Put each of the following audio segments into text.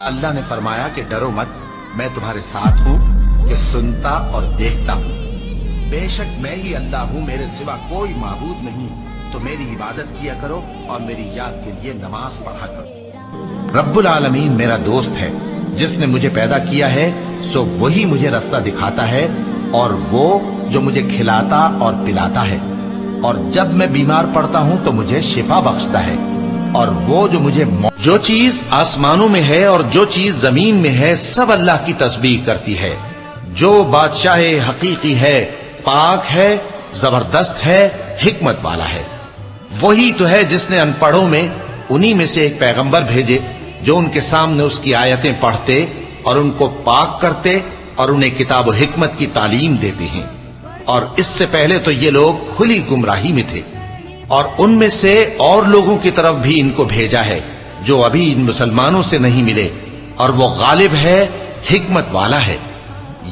अल्लाह ने फरमाया कि डरो मत, मैं तुम्हारे साथ हूँ कि सुनता और देखता हूँ। बेशक मैं ही अल्लाह हूँ, मेरे सिवा कोई माबूद नहीं, तो मेरी इबादत किया करो और मेरी याद के लिए नमाज पढ़ा करो। रब्बुल आलमीन मेरा दोस्त है, जिसने मुझे पैदा किया है सो वही मुझे रास्ता दिखाता है, और वो जो मुझे खिलाता और पिलाता है, और जब मैं बीमार पड़ता हूँ तो मुझे शिफा बख्शता है, और वो जो मुझे जो चीज आसमानों में है और जो चीज जमीन में है सब अल्लाह की तस्बीह करती है। जो बादशाह हकीकी है, पाक है, जबरदस्त है, हिकमत वाला है। वही तो है जिसने अनपढ़ों में उन्हीं में से एक पैगंबर भेजे जो उनके सामने उसकी आयतें पढ़ते और उनको पाक करते और उन्हें किताब हिकमत की तालीम देते हैं। और इससे पहले तो ये लोग खुली गुमराही में थे, और उनमें से और लोगों की तरफ भी इनको भेजा है जो अभी इन मुसलमानों से नहीं मिले, और वो गालिब है, हिकमत वाला है।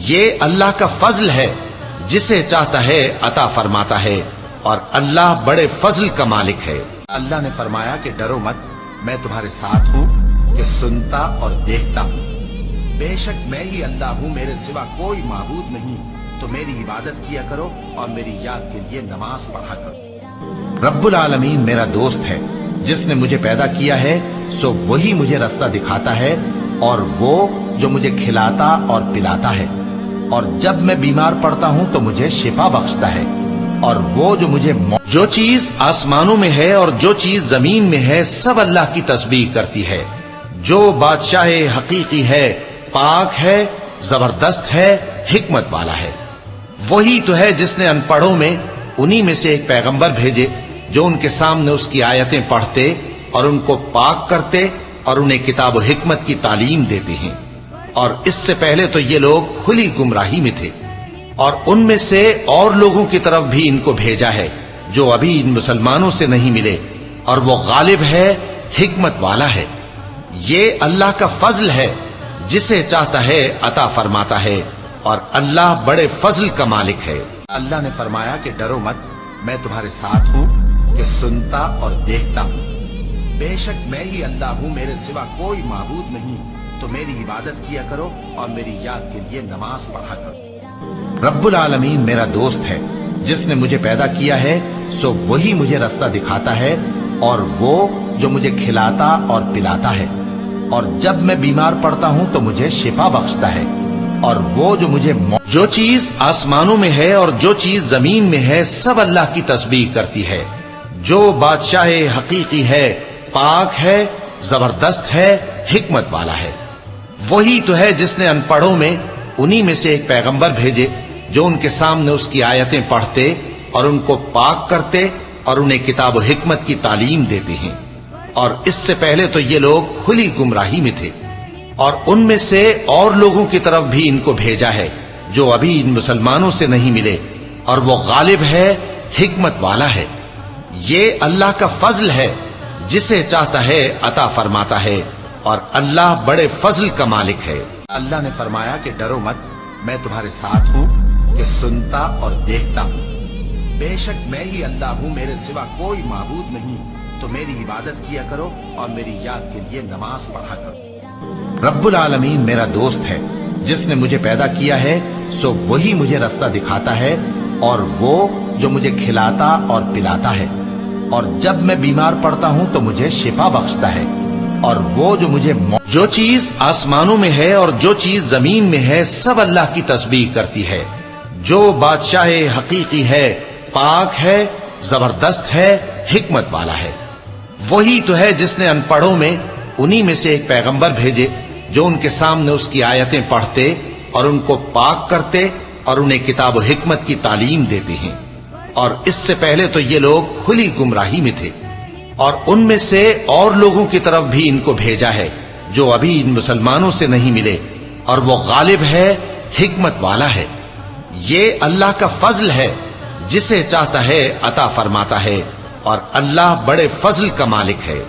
ये अल्लाह का फजल है, जिसे चाहता है अता फरमाता है, और अल्लाह बड़े फजल का मालिक है। अल्लाह ने फरमाया कि डरो मत, मैं तुम्हारे साथ हूँ कि सुनता और देखता हूँ। बेशक मैं ही अल्लाह हूँ, मेरे सिवा कोई माबूद नहीं, तो मेरी इबादत किया करो और मेरी याद के लिए नमाज पढ़ा करो। रब्बुल आलमीन मेरा दोस्त है, जिसने मुझे पैदा किया है सो वही मुझे रास्ता दिखाता है, और वो जो मुझे खिलाता और पिलाता है, और जब मैं बीमार पड़ता हूँ तो मुझे शिफा बख्शता है, और वो जो मुझे जो चीज आसमानों में है और जो चीज जमीन में है सब अल्लाह की तस्बीह करती है। जो बादशाह हकीकी है, पाक है, जबरदस्त है, हिकमत वाला है। वही तो है जिसने अनपढ़ों में उन्हीं में से एक पैगंबर भेजे जो उनके सामने उसकी आयतें पढ़ते और उनको पाक करते और उन्हें किताब हिकमत की तालीम देते हैं। और इससे पहले तो ये लोग खुली गुमराही में थे, और उनमें से और लोगों की तरफ भी इनको भेजा है जो अभी इन मुसलमानों से नहीं मिले, और वो गालिब है, हिकमत वाला है। ये अल्लाह का फजल है, जिसे चाहता है अता फरमाता है, और अल्लाह बड़े फजल का मालिक है। अल्लाह ने फरमाया कि डरो मत, मैं तुम्हारे साथ हूँ कि सुनता और देखता हूँ। बेशक मैं ही अल्लाह हूँ, मेरे सिवा कोई माबूद नहीं, तो मेरी इबादत किया करो और मेरी याद के लिए नमाज पढ़ा करो। रब्बुल आलमीन मेरा दोस्त है, जिसने मुझे पैदा किया है सो वही मुझे रास्ता दिखाता है, और वो जो मुझे खिलाता और पिलाता है, और जब मैं बीमार पड़ता हूँ तो मुझे शिफा बख्शता है, और वो जो मुझे जो चीज आसमानों में है और जो चीज जमीन में है सब अल्लाह की तस्बीह करती है। जो बादशाह हकीकी है, पाक है, जबरदस्त है, हिकमत वाला है। वही तो है जिसने अनपढ़ों में उन्हीं में से एक पैगंबर भेजे जो उनके सामने उसकी आयतें पढ़ते और उनको पाक करते और उन्हें किताब हिकमत की तालीम देते हैं। और इससे पहले तो ये लोग खुली गुमराही में थे, और उनमें से और लोगों की तरफ भी इनको भेजा है जो अभी इन मुसलमानों से नहीं मिले, और वो गालिब है, हिकमत वाला है। ये अल्लाह का फजल है, जिसे चाहता है अता फरमाता है, और अल्लाह बड़े फजल का मालिक है। अल्लाह ने फरमाया कि डरो मत, मैं तुम्हारे साथ हूँ कि सुनता और देखता हूँ। बेशक मैं ही अल्लाह हूँ, मेरे सिवा कोई माबूद नहीं, तो मेरी इबादत किया करो और मेरी याद के लिए नमाज पढ़ा करो। रब्बुल आलमीन मेरा दोस्त है, जिसने मुझे पैदा किया है सो वही मुझे रास्ता दिखाता है, और वो जो मुझे खिलाता और पिलाता है, और जब मैं बीमार पड़ता हूँ तो मुझे शिफा बख्शता है, और वो जो मुझे जो चीज आसमानों में है और जो चीज जमीन में है सब अल्लाह की तस्बीह करती है। जो बादशाह हकीकी है, पाक है, जबरदस्त है, हिकमत वाला है। वही तो है जिसने अनपढ़ों में उन्हीं में से एक पैगंबर भेजे जो उनके सामने उसकी आयतें पढ़ते और उनको पाक करते और उन्हें किताब हिकमत की तालीम देते हैं। और इससे पहले तो ये लोग खुली गुमराही में थे, और उनमें से और लोगों की तरफ भी इनको भेजा है जो अभी इन मुसलमानों से नहीं मिले, और वो गालिब है, हिकमत वाला है। ये अल्लाह का फजल है, जिसे चाहता है अता फरमाता है, और अल्लाह बड़े फजल का मालिक है।